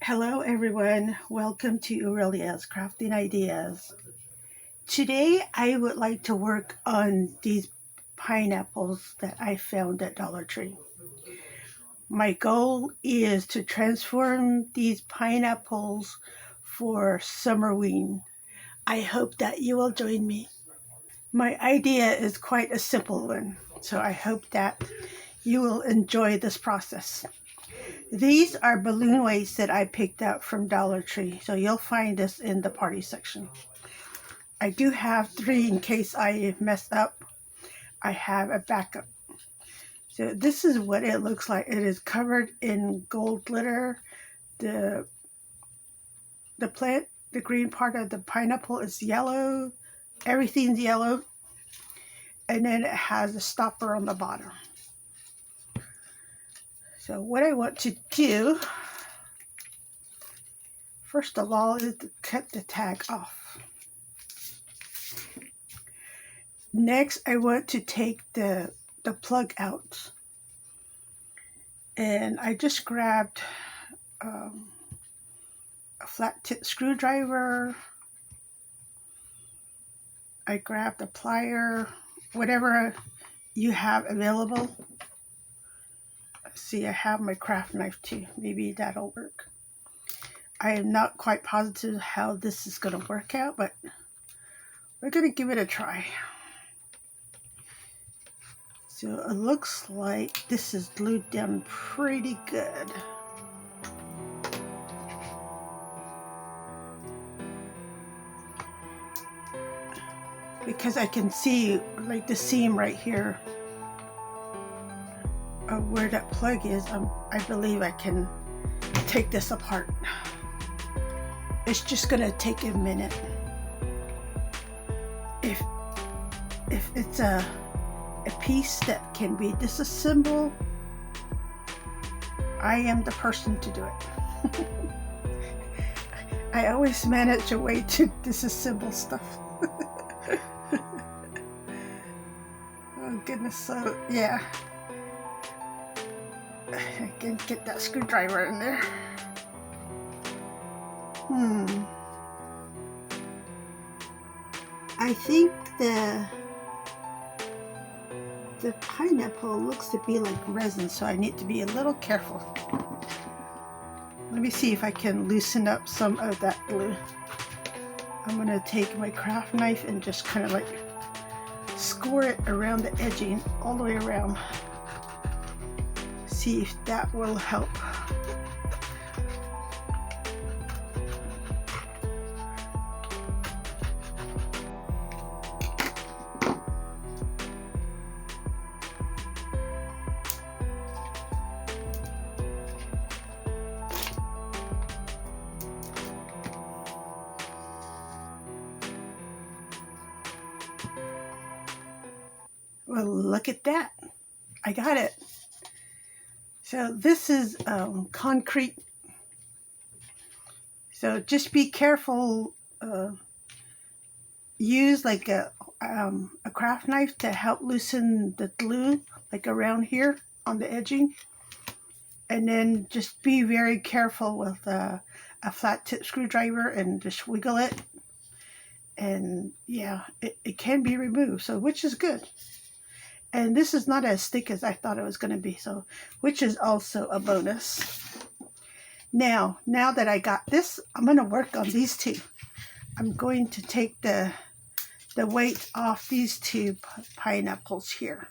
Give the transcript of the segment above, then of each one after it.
Hello everyone, welcome to Aurelia's Crafting Ideas. Today I would like to work on these pineapples that I found at Dollar Tree. My goal is to transform these pineapples for Summerween. I hope that you will join me. My idea is quite a simple one, so I hope that you will enjoy this process. These are balloon weights that I picked up from Dollar Tree, so you'll find this in the party section. I do have 3 in case I mess up. I have a backup. So this is what it looks like. It is covered in gold glitter. The plant, the green part of the pineapple is yellow. Everything's yellow. And then it has a stopper on the bottom. So what I want to do, first of all, is to cut the tag off. Next, I want to take the plug out. And I just grabbed a flat tip screwdriver. I grabbed a plier, whatever you have available. See, I have my craft knife too. Maybe that'll work. I am not quite positive how this is going to work out, but we're going to give it a try. So it looks like this is glued down pretty good. Because I can see like the seam right here of where that plug is, I believe I can take this apart. It's just gonna take a minute. If it's a piece that can be disassembled, I am the person to do it. I always manage a way to disassemble stuff. Oh goodness, so yeah. I can get that screwdriver in there. I think the pineapple looks to be like resin, so I need to be a little careful. Let me see if I can loosen up some of that glue. I'm going to take my craft knife and just kind of like score it around the edging all the way around. See if that will help. Well, look at that. I got it. So this is concrete. So just be careful. Use like a craft knife to help loosen the glue, like around here on the edging. And then just be very careful with a flat tip screwdriver and just wiggle it. And yeah, it can be removed, so which is good. And this is not as thick as I thought it was going to be, so which is also a bonus. Now that I got this, I'm going to work on these two. I'm going to take the weight off these 2 pineapples here.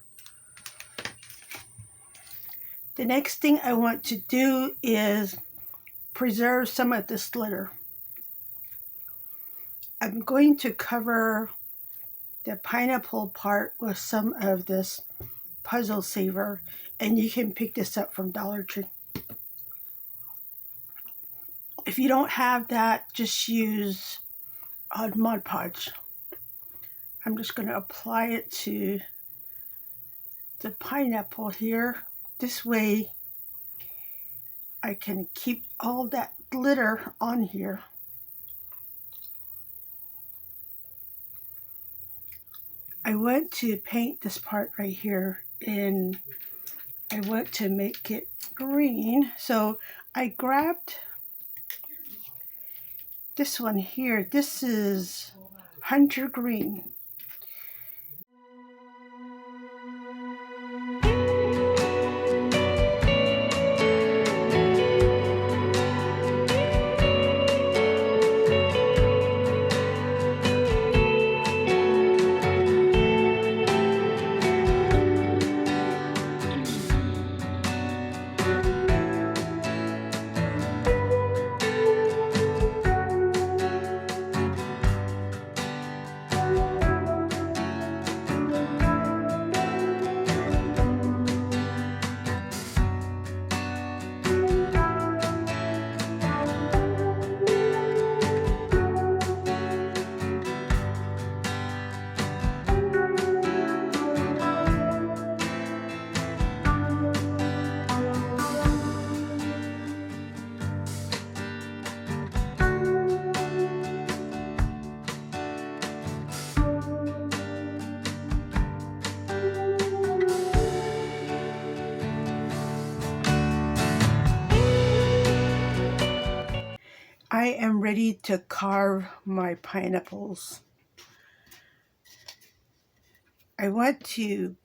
The next thing I want to do is preserve some of this glitter. I'm going to cover the pineapple part with some of this puzzle saver, and you can pick this up from Dollar Tree. If you don't have that, just use Mod Podge. I'm just going to apply it to the pineapple here. This way I can keep all that glitter on here. I want to paint this part right here, and I want to make it green. So I grabbed This one here, this is Hunter Green. I am ready to carve my pineapples. I want to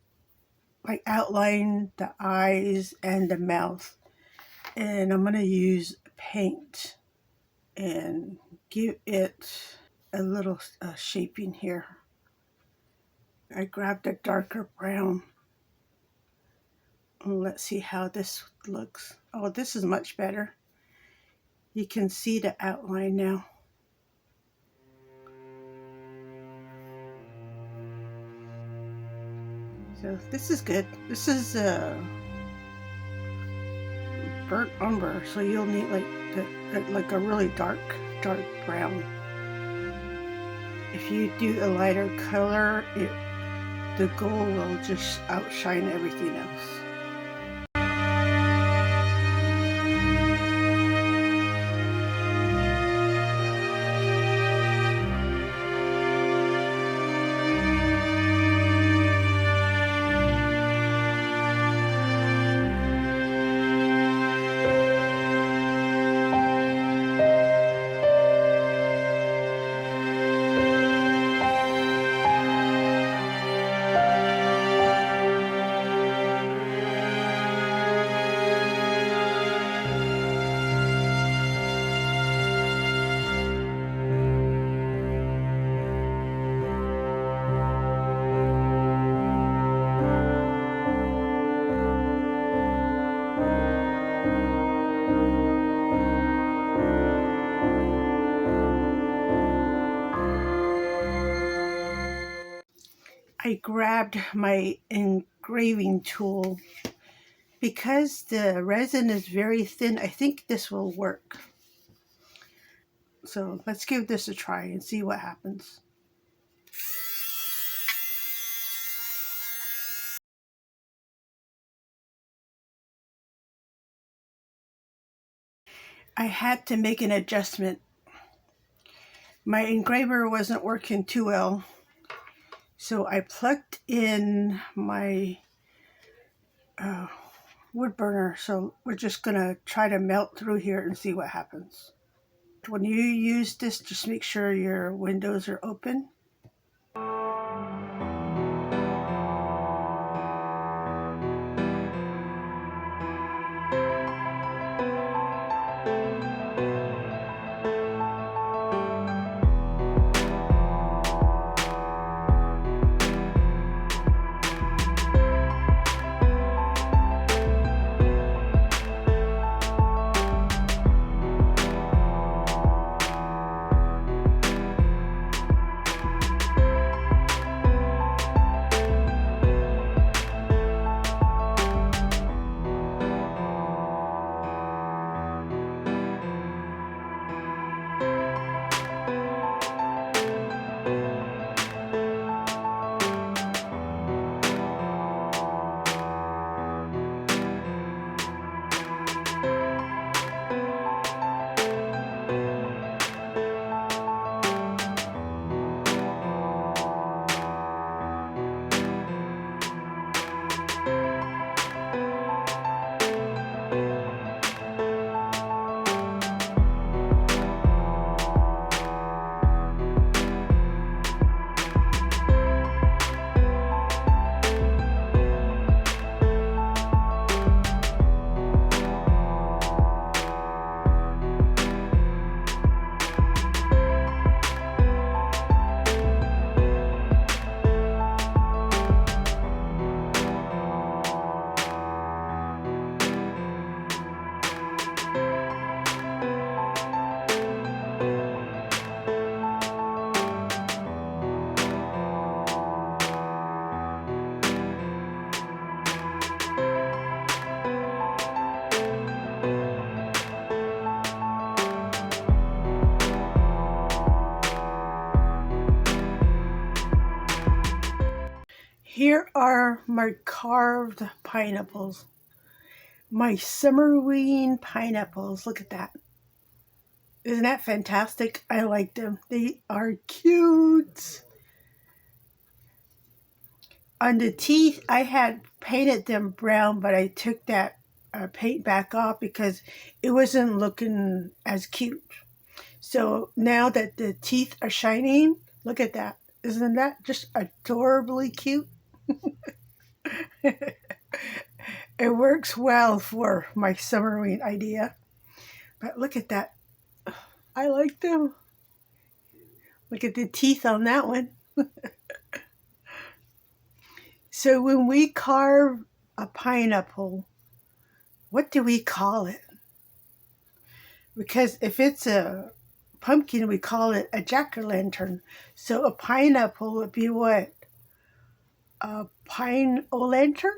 outline the eyes and the mouth, and I'm going to use paint and give it a little shaping here. I grabbed a darker brown. Let's see how this looks. Oh, this is much better. You can see the outline now. So this is good. This is burnt umber, so you'll need like a really dark brown. If you do a lighter color, the gold will just outshine everything else. I grabbed my engraving tool. Because the resin is very thin, I think this will work. So let's give this a try and see what happens. I had to make an adjustment. My engraver wasn't working too well, so I plugged in my wood burner. So we're just gonna try to melt through here and see what happens. When you use this, just make sure your windows are open. Here are my carved pineapples. My Summerween pineapples. Look at that. Isn't that fantastic? I like them. They are cute. On the teeth, I had painted them brown, but I took that paint back off because it wasn't looking as cute. So now that the teeth are shining, look at that. Isn't that just adorably cute? It works well for my Summerween idea. But look at that. I like them. Look at the teeth on that one. So when we carve a pineapple, what do we call it? Because if it's a pumpkin, we call it a jack-o'-lantern. So a pineapple would be what? A pine-o'-lantern?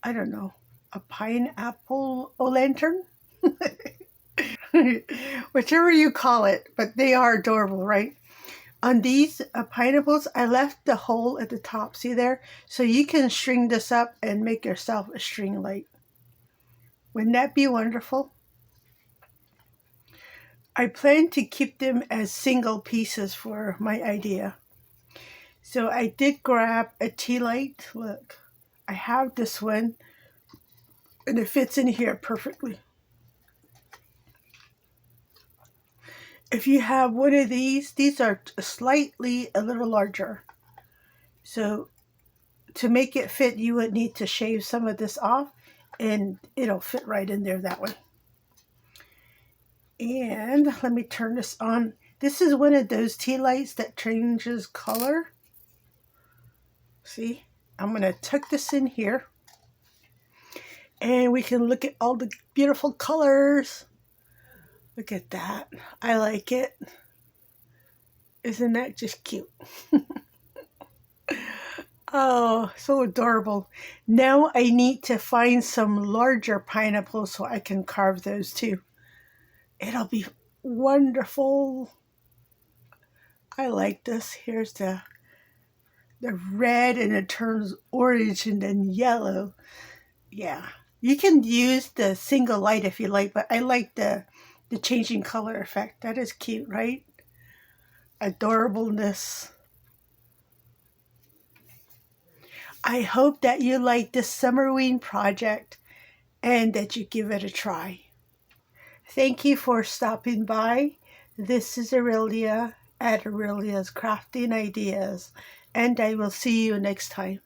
I don't know. A pineapple-o'-lantern? Whichever you call it, but they are adorable, right? On these pineapples, I left the hole at the top. See there? So you can string this up and make yourself a string light. Wouldn't that be wonderful? I plan to keep them as single pieces for my idea. So I did grab a tea light. Look, I have this one and it fits in here perfectly. If you have one of these are slightly a little larger. So to make it fit, you would need to shave some of this off and it'll fit right in there that way. And let me turn this on. This is one of those tea lights that changes color. See, I'm going to tuck this in here and we can look at all the beautiful colors. Look at that. I like it. Isn't that just cute? Oh, so adorable. Now I need to find some larger pineapples so I can carve those too. It'll be wonderful. I like this. Here's the red and it turns orange and then yellow. Yeah. You can use the single light if you like, but I like the changing color effect. That is cute, right? Adorableness. I hope that you like this Summerween project and that you give it a try. Thank you for stopping by. This is Aurelia at Aurelia's Crafting Ideas, and I will see you next time.